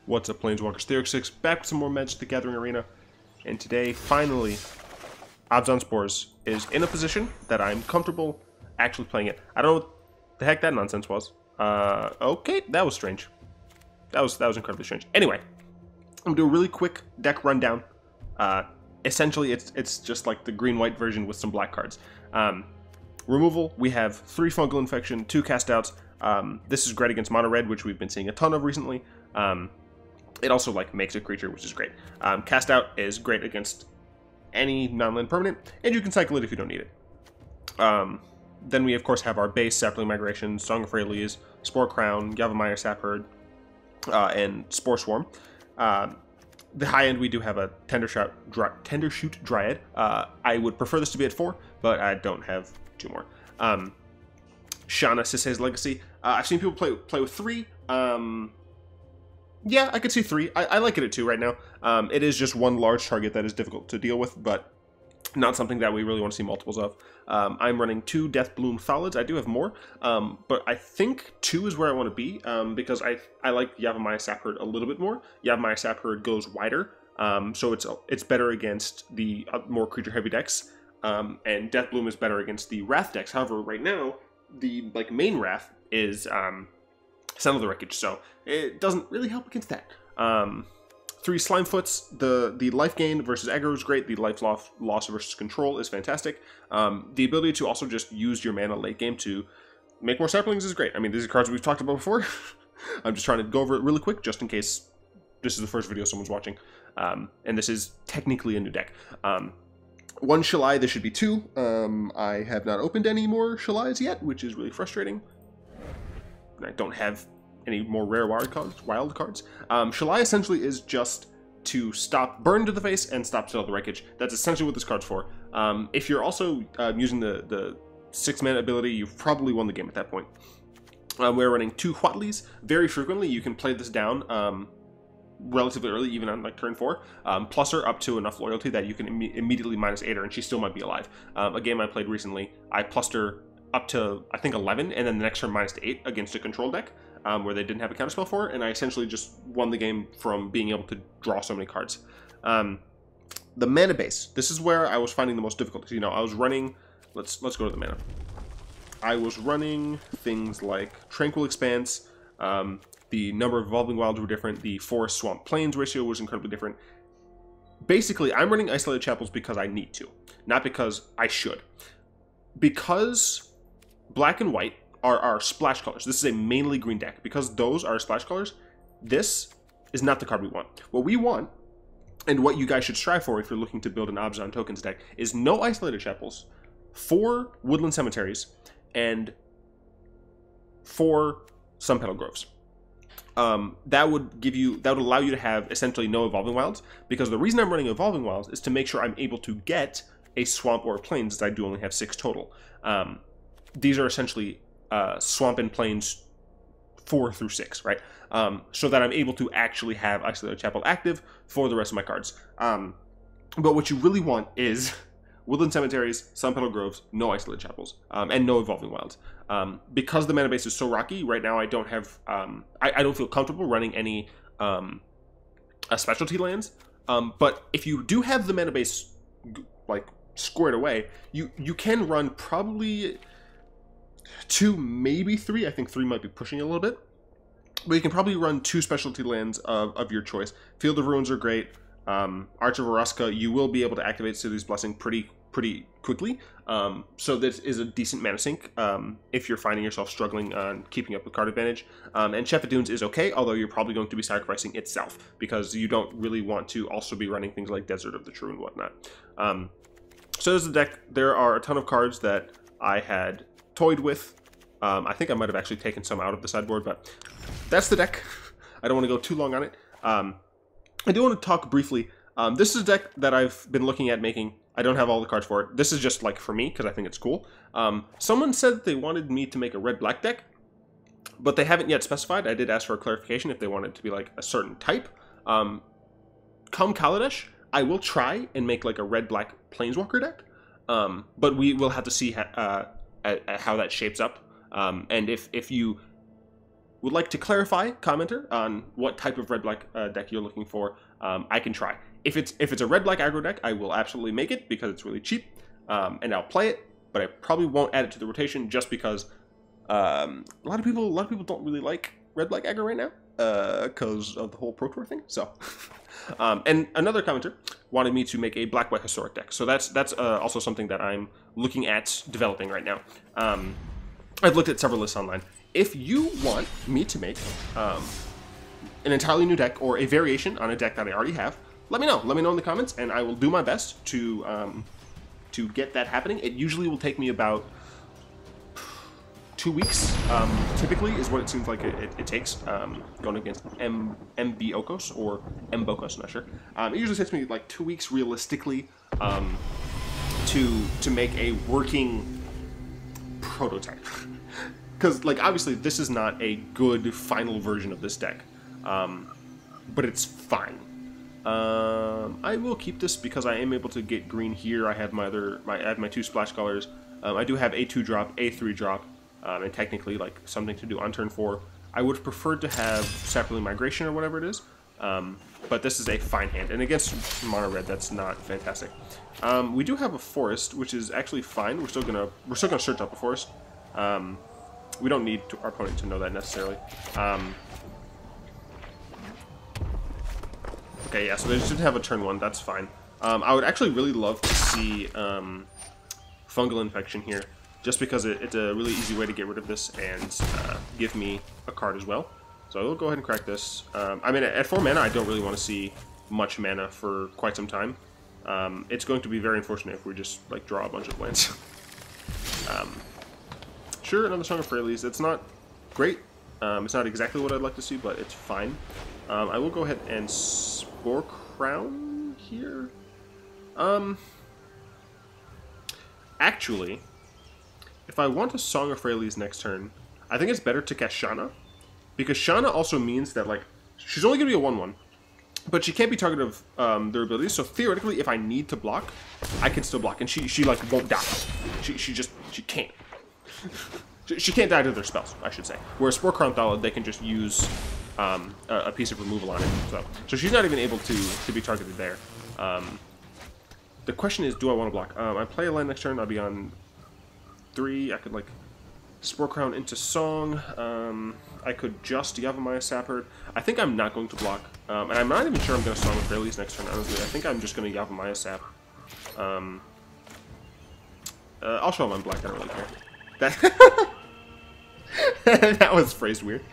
What's up, Planeswalkers? Theorix6 back with some more Magic the Gathering Arena. And today, finally, Abzan Spores is in a position that I'm comfortable actually playing it. I don't know what the heck that nonsense was. Okay, that was strange. That was incredibly strange. Anyway, I'm gonna do a really quick deck rundown. Essentially, it's just like the green-white version with some black cards. Removal, we have 3 Fungal Infection, 2 cast outs. This is great against mono red, which we've been seeing a ton of recently. It also makes a creature, which is great. Cast out is great against any non-land permanent, and you can cycle it if you don't need it. Then we of course have our base Saproling Migration, Song of Freyalise, Sporecrown, Yavimaya Sapherd, and Spore Swarm. The high end we do have a Tendershoot Dryad. I would prefer this to be at 4, but I don't have 2 more. Shanna, Sisay's Legacy. I've seen people play with 3. Yeah, I could see 3. I like it at 2 right now. It is just one large target that is difficult to deal with, but not something that we really want to see multiples of. I'm running 2 Deathbloom Thallids. I do have more, but I think 2 is where I want to be, because I like Yavimaya Sapherd a little bit more. Yavimaya Sapherd goes wider, so it's better against the more creature-heavy decks, and Deathbloom is better against the Wrath decks. However, right now, the main Wrath is Son of the Wreckage, so it doesn't really help against that. 3 Slimefoots, the life gain versus aggro is great, the life loss versus control is fantastic. The ability to also just use your mana late game to make more Saprolings is great. I mean, these are cards we've talked about before. I'm just trying to go over it really quick, just in case this is the first video someone's watching. And this is technically a new deck. 1 Shalai, this should be 2. I have not opened any more Shalais yet, which is really frustrating. I don't have any more rare wild cards. Shalai essentially is just to stop burn to the face and stop Son of the Wreckage. That's essentially what this card's for. If you're also using the 6-mana ability, you've probably won the game at that point. We're running 2 Huatlis. Very frequently, you can play this down relatively early, even on turn 4. Plus her up to enough loyalty that you can immediately -8 her, and she still might be alive. A game I played recently, I plussed her up to, I think, 11, and then the next turn -8 against a control deck, where they didn't have a counterspell for it, and I essentially just won the game from being able to draw so many cards. The mana base, this is where I was finding the most difficulty. You know, I was running, let's go to the mana. I was running things like Tranquil Expanse, the number of Evolving Wilds were different, the Forest Swamp Plains ratio was incredibly different. Basically, I'm running Isolated Chapels because I need to, not because I should. Because black and white are our splash colors. This is a mainly green deck. Because those are splash colors, this is not the card we want. What we want, and what you guys should strive for if you're looking to build an Abzan tokens deck, is no Isolated Chapels, 4 Woodland Cemeteries, and 4 Sunpetal Groves. That would allow you to have essentially no Evolving Wilds, because the reason I'm running Evolving Wilds is to make sure I'm able to get a swamp or a plains, as I do only have 6 total. These are essentially swamp and plains 4 through 6, right? So that I'm able to actually have Isolated Chapel active for the rest of my cards. But what you really want is Woodland Cemeteries, Sunpetal Groves, no Isolated Chapels, and no Evolving Wilds. Because the mana base is so rocky, right now I don't have, I don't feel comfortable running any specialty lands. But if you do have the mana base squared away, you can run probably 2, maybe 3. I think 3 might be pushing it a little bit, but you can probably run 2 specialty lands of your choice. Field of Ruins are great. Arch of Araska, you will be able to activate City's Blessing pretty quickly, so this is a decent mana sink if you're finding yourself struggling on keeping up with card advantage. And Chef of Dunes is okay, although you're probably going to be sacrificing itself, because you don't really want to also be running things like Desert of the True and whatnot. So there's the deck. There are a ton of cards that I had toyed with. I think I might have actually taken some out of the sideboard, but that's the deck. I don't want to go too long on it. I do want to talk briefly. This is a deck that I've been looking at making. I don't have all the cards for it. This is just for me, because I think it's cool. Someone said that they wanted me to make a red-black deck, but they haven't yet specified. I did ask for a clarification if they wanted it to be a certain type. Come Kaladesh, I will try and make a red-black Planeswalker deck, but we will have to see how that shapes up. And if you would like to clarify, commenter, on what type of red-black deck you're looking for, I can try. If it's a red-black aggro deck, I will absolutely make it because it's really cheap, and I'll play it. But I probably won't add it to the rotation just because a lot of people don't really like red-black aggro right now because of the whole Pro Tour thing. So, and another commenter wanted me to make a black-white historic deck. So that's also something that I'm looking at developing right now. I've looked at several lists online. If you want me to make an entirely new deck or a variation on a deck that I already have, let me know. Let me know in the comments, and I will do my best to get that happening. It usually will take me about 2 weeks, typically, is what it seems like it takes, going against MB Okos or Mbokos, not sure. It usually takes me like 2 weeks, realistically, to make a working prototype. Because, like, obviously, this is not a good final version of this deck, but it's fine. I will keep this because I am able to get green here. I have I have my 2 splash colors. I do have a 2-drop, a 3-drop, and technically like something to do on turn 4. I would have preferred to have Saproling Migration or whatever it is, but this is a fine hand. And against mono red, that's not fantastic. We do have a forest, which is actually fine. We're still gonna search up a forest. We don't need our opponent to know that necessarily. Okay, yeah, so they just didn't have a turn 1, that's fine. I would actually really love to see Fungal Infection here, just because it's a really easy way to get rid of this and give me a card as well. So I will go ahead and crack this. I mean, at 4 mana, I don't really want to see much mana for quite some time. It's going to be very unfortunate if we just like draw a bunch of lands. Sure, another Song of Freyalise. It's not great. It's not exactly what I'd like to see, but it's fine. I will go ahead and Sporecrown here. Actually, if I want a Song of Freyalise next turn, I think it's better to cast Shanna, because Shanna also means that like she's only going to be a 1/1, but she can't be targeted of their abilities. So theoretically, if I need to block, I can still block, and she like won't die. She can't. She can't die to their spells, I should say. Whereas Sporecrown Thallid, they can just use a piece of removal on it. So she's not even able to be targeted there. The question is, do I want to block? I play a land next turn. I'll be on 3. I could like Sporecrown into Song. I could just Yavimaya Sapherd. I think I'm not going to block, and I'm not even sure I'm going to Song of Freyalise next turn. Honestly, I think I'm just going to Yavimaya Sap. I'll show them I'm black. I don't really care. That was phrased weird.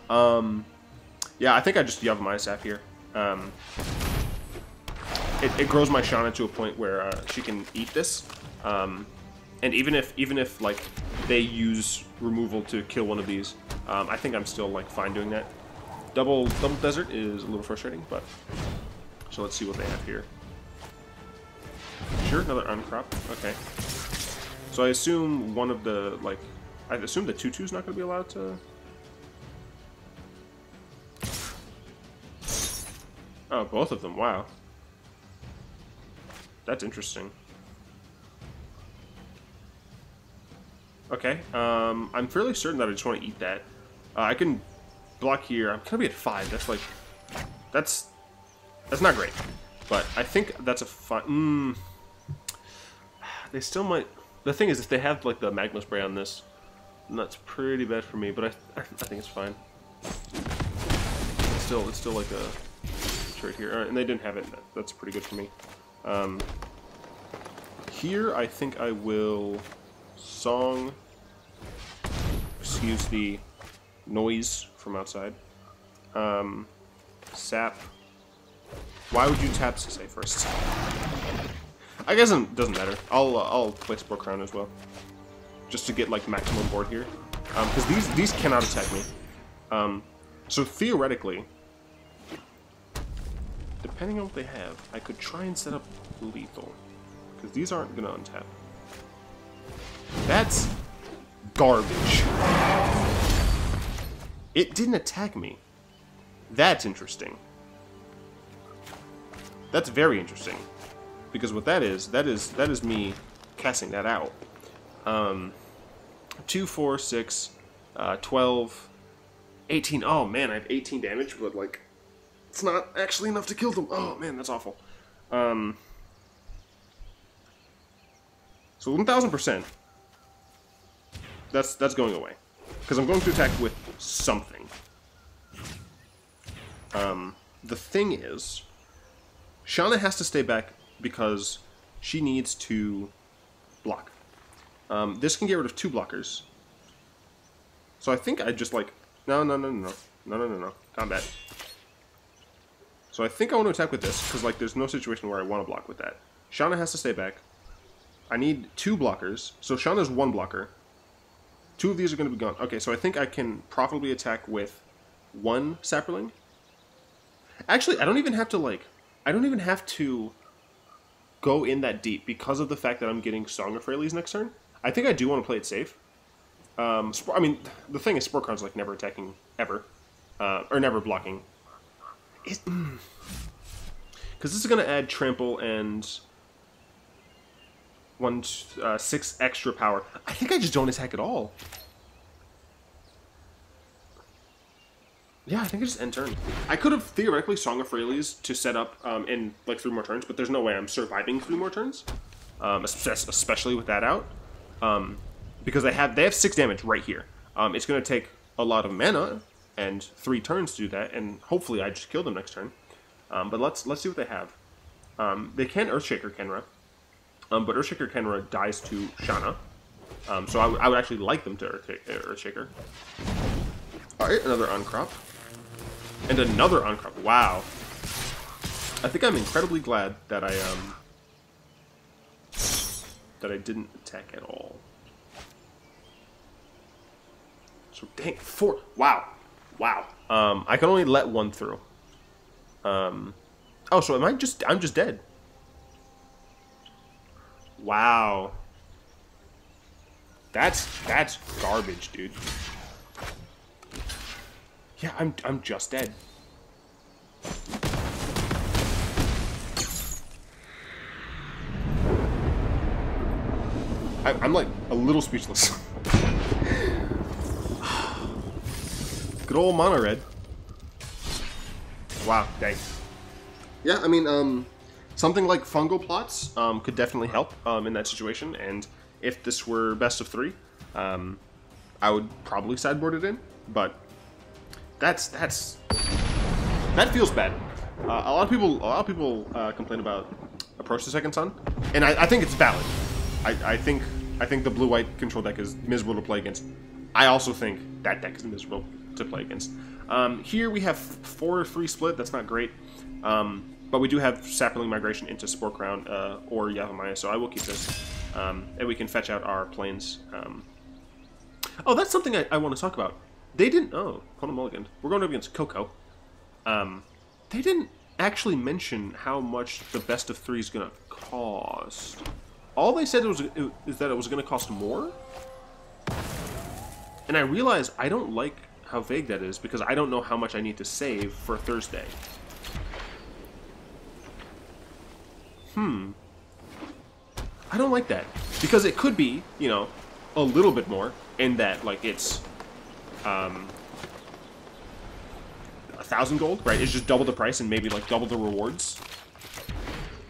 Yeah, I think I just Yavimaya Sap here. It grows my Shanna to a point where she can eat this. And even if like they use removal to kill one of these, I think I'm still like fine doing that. Double desert is a little frustrating, but so let's see what they have here. Sure, another uncrop. Okay. So I assume one of the like I assume the 2/2's not going to be allowed to. Oh, both of them. Wow. That's interesting. Okay, I'm fairly certain that I just want to eat that. I can block here. I'm gonna be at 5. That's like, that's not great. But I think that's a fine. They still might. The thing is, if they have like the Magma Spray on this, then that's pretty bad for me. But I think it's fine. It's still like a trade here, and they didn't have it. That's pretty good for me. Here, I think I will Song. Excuse the noise from outside. Sap. Why would you tap Sisay first? I guess it doesn't matter. I'll play Sporecrown as well, just to get like maximum board here, because these cannot attack me. So theoretically, depending on what they have, I could try and set up lethal, because these aren't gonna untap. That's garbage. It didn't attack me. That's interesting. That's very interesting, because what that is me casting that out. 2, 4, 6, 12, 18. Oh, man, I have 18 damage, but, like, it's not actually enough to kill them. Oh, man, that's awful. So 1,000%. That's going away. Because I'm going to attack with something. The thing is, Shanna has to stay back because she needs to block. This can get rid of 2 blockers. So I think I just like... No. Combat. So I think I want to attack with this, because like there's no situation where I want to block with that. Shanna has to stay back. I need 2 blockers. So Shanna's 1 blocker. 2 of these are going to be gone. Okay, so I think I can profitably attack with 1 Saproling. Actually, I don't even have to like... I don't even have to go in that deep because of the fact that I'm getting Song of Freyalise next turn. I think I do want to play it safe. I mean, the thing is, Sporecrown's like never attacking ever, or never blocking. Because this is going to add trample and 6 extra power. I think I just don't attack at all. Yeah, I think I just end turn. I could have theoretically Song of Freyalise to set up in like 3 more turns, but there's no way I'm surviving 3 more turns, especially with that out, because they have 6 damage right here. It's going to take a lot of mana and 3 turns to do that, and hopefully I just kill them next turn. But let's see what they have. They can Earthshaker Kenra, but Earthshaker Kenra dies to Shanna, so I would actually like them to Earthshaker. All right, another Uncrop. And another Uncrop. Wow. I think I'm incredibly glad that I didn't attack at all. So dang, 4. Wow. Wow. I can only let 1 through. Oh, so I'm just dead. Wow. That's garbage, dude. Yeah, I'm just dead. I'm like a little speechless. Good old mono red. Wow, dang. Yeah, I mean, something like fungal plots could definitely help in that situation, and if this were best of 3, I would probably sideboard it in, but that feels bad. A lot of people complain about Approach the Second Sun, and I think it's valid. I think the blue-white control deck is miserable to play against. I also think that deck is miserable to play against. Here we have 4-3 split. That's not great, but we do have Saproling Migration into Sporecrown or Yavimaya, so I will keep this, and we can fetch out our planes. Oh, that's something I want to talk about. They didn't... Oh, Quantum Mulligan. We're going up against Coco. They didn't actually mention how much the best of 3 is going to cost. All they said is that it was going to cost more. And I realize I don't like how vague that is, because I don't know how much I need to save for Thursday. I don't like that. Because it could be, you know, a little bit more, in that, like, it's... 1,000 gold, right? It's just double the price and maybe like double the rewards.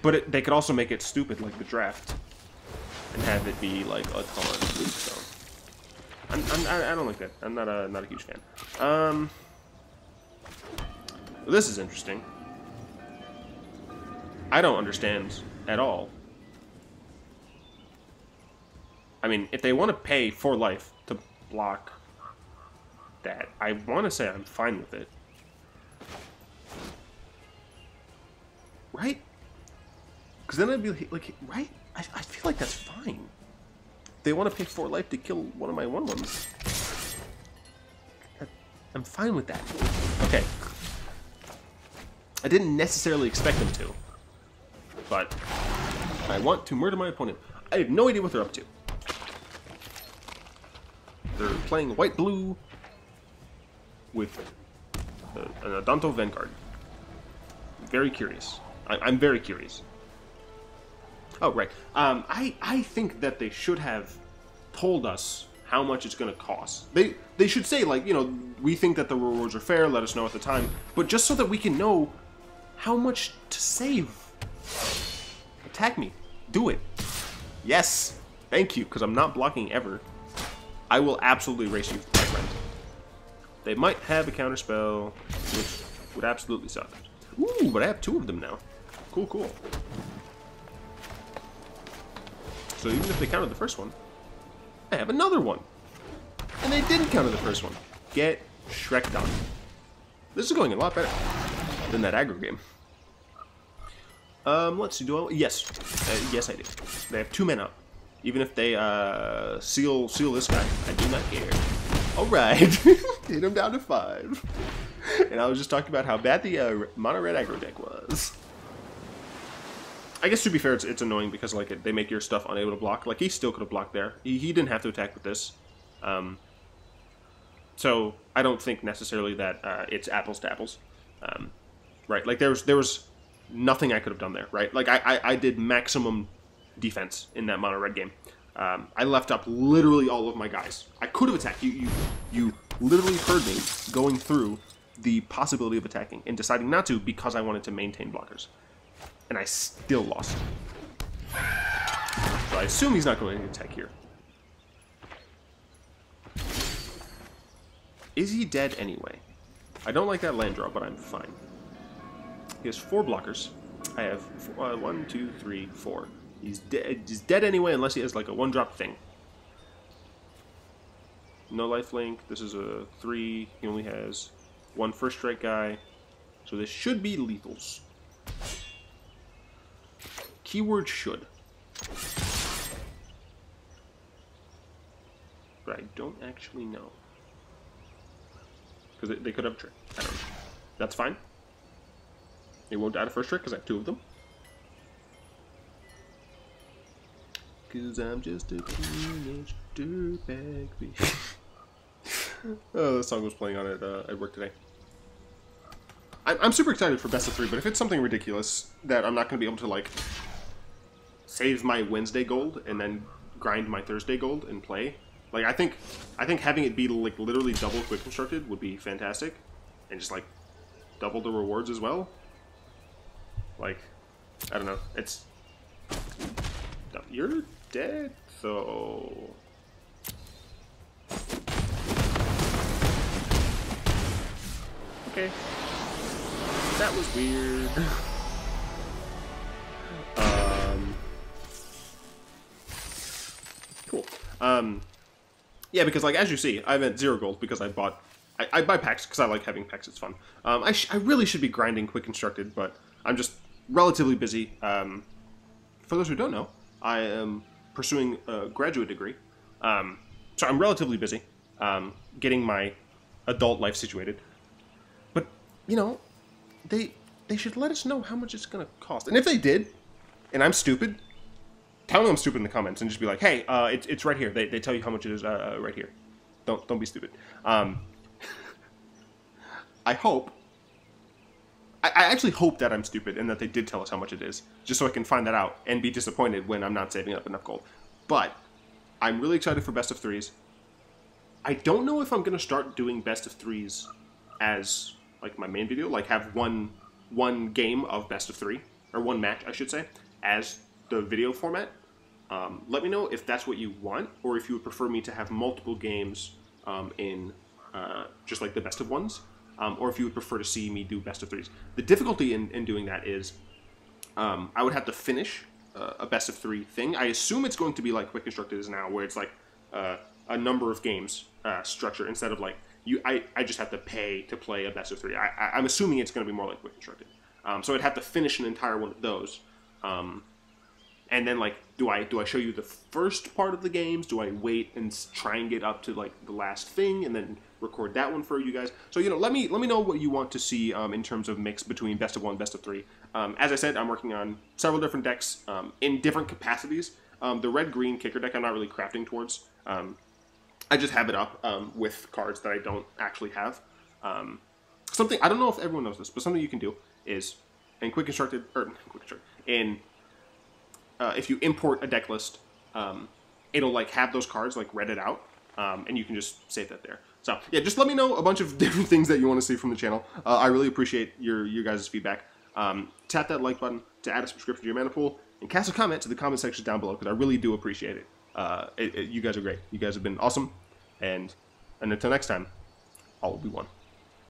But they could also make it stupid like the draft and have it be like a ton. So I don't like that. I'm not a huge fan. This is interesting. I don't understand at all. I mean, if they want to pay for life to block that, I want to say I'm fine with it. Right? Because then I'd be like, right? I feel like that's fine. They want to pay 4 life to kill one of my 1/1s. I'm fine with that. Okay. I didn't necessarily expect them to, but I want to murder my opponent. I have no idea what they're up to. They're playing white-blue with an Adanto Vanguard. Very curious. I'm very curious. Oh, right. I think that they should have told us how much it's going to cost. They should say, like, you know, we think that the rewards are fair, let us know at the time, but just so that we can know how much to save. Attack me. Do it. Yes. Thank you, because I'm not blocking ever. I will absolutely race you, my friend. They might have a counterspell, which would absolutely suck. Ooh, but I have 2 of them now. Cool, cool. So even if they counted the first one, I have another one. And they didn't counter the first one. Get Shrek'd on. This is going a lot better than that aggro game. Let's see, yes. Yes, I do. They have 2 men up. Even if they, seal this guy, I do not care. Alright. Hit him down to 5. And I was just talking about how bad the, mono red aggro deck was. I guess to be fair, it's annoying because like they make your stuff unable to block. Like he still could have blocked there. He didn't have to attack with this. So I don't think necessarily that it's apples to apples. Right? Like there was nothing I could have done there. Right? Like I did maximum defense in that mono red game. I left up literally all of my guys. I could have attacked. You literally heard me going through the possibility of attacking and deciding not to because I wanted to maintain blockers. And I still lost. So I assume he's not going to attack here. Is he dead anyway? I don't like that land draw, but I'm fine. He has 4 blockers. I have 1, 2, 3, 4. He's dead anyway unless he has like a 1-drop thing. No lifelink. This is a 3. He only has 1 first strike guy. So this should be lethals. Keyword should. But I don't actually know. Because they could have trick. I don't know. That's fine. They won't die to first trick because I have 2 of them. Because I'm just a teenage dirtbag. Oh, the song was playing on it at work today. I'm super excited for best of 3, but if it's something ridiculous that I'm not going to be able to, like, save my Wednesday gold and then grind my Thursday gold and play, like, I think having it be, like, literally double quick constructed would be fantastic. And just, like, double the rewards as well. Like, I don't know. It's... You're dead, though. Okay. That was weird. Cool. Yeah, because like as you see, I'm at 0 gold because I buy packs because I like having packs. It's fun. I really should be grinding quick constructed, but I'm just relatively busy. For those who don't know, I am pursuing a graduate degree, so I'm relatively busy getting my adult life situated. But you know, they should let us know how much it's gonna cost, and if they did, and I'm stupid, tell me I'm stupid in the comments and just be like, hey, it's right here. They tell you how much it is right here. Don't be stupid. I actually hope that I'm stupid and that they did tell us how much it is, just so I can find that out and be disappointed when I'm not saving up enough gold. But I'm really excited for best of 3s. I don't know if I'm going to start doing best of 3s as like my main video, like have one game of best of 3, or 1 match, I should say, as the video format. Let me know if that's what you want, or if you would prefer me to have multiple games in just like the best of 1s. Or if you would prefer to see me do best of 3s. The difficulty in doing that is I would have to finish a best of 3 thing. I assume it's going to be like Quick Constructed is now, where it's like a number of games structure instead of like I just have to pay to play a best of 3. I'm assuming it's going to be more like Quick Constructed. So I'd have to finish an entire one of those. And then like, do I show you the first part of the games? Do I wait and try and get up to like the last thing and then record that one for you guys? So you know, let me know what you want to see in terms of mix between best of 1, best of 3. As I said, I'm working on several different decks in different capacities. The red-green kicker deck I'm not really crafting towards. I just have it up with cards that I don't actually have. Something I don't know if everyone knows this, but something you can do is in Quick Constructed if you import a deck list, it'll like have those cards like read it out. and you can just save that there. So yeah, just let me know a bunch of different things that you want to see from the channel. I really appreciate your guys' feedback. Tap that like button to add a subscription to your mana pool, and cast a comment to the comment section down below, because I really do appreciate it. You guys are great. You guys have been awesome, and until next time, all will be one.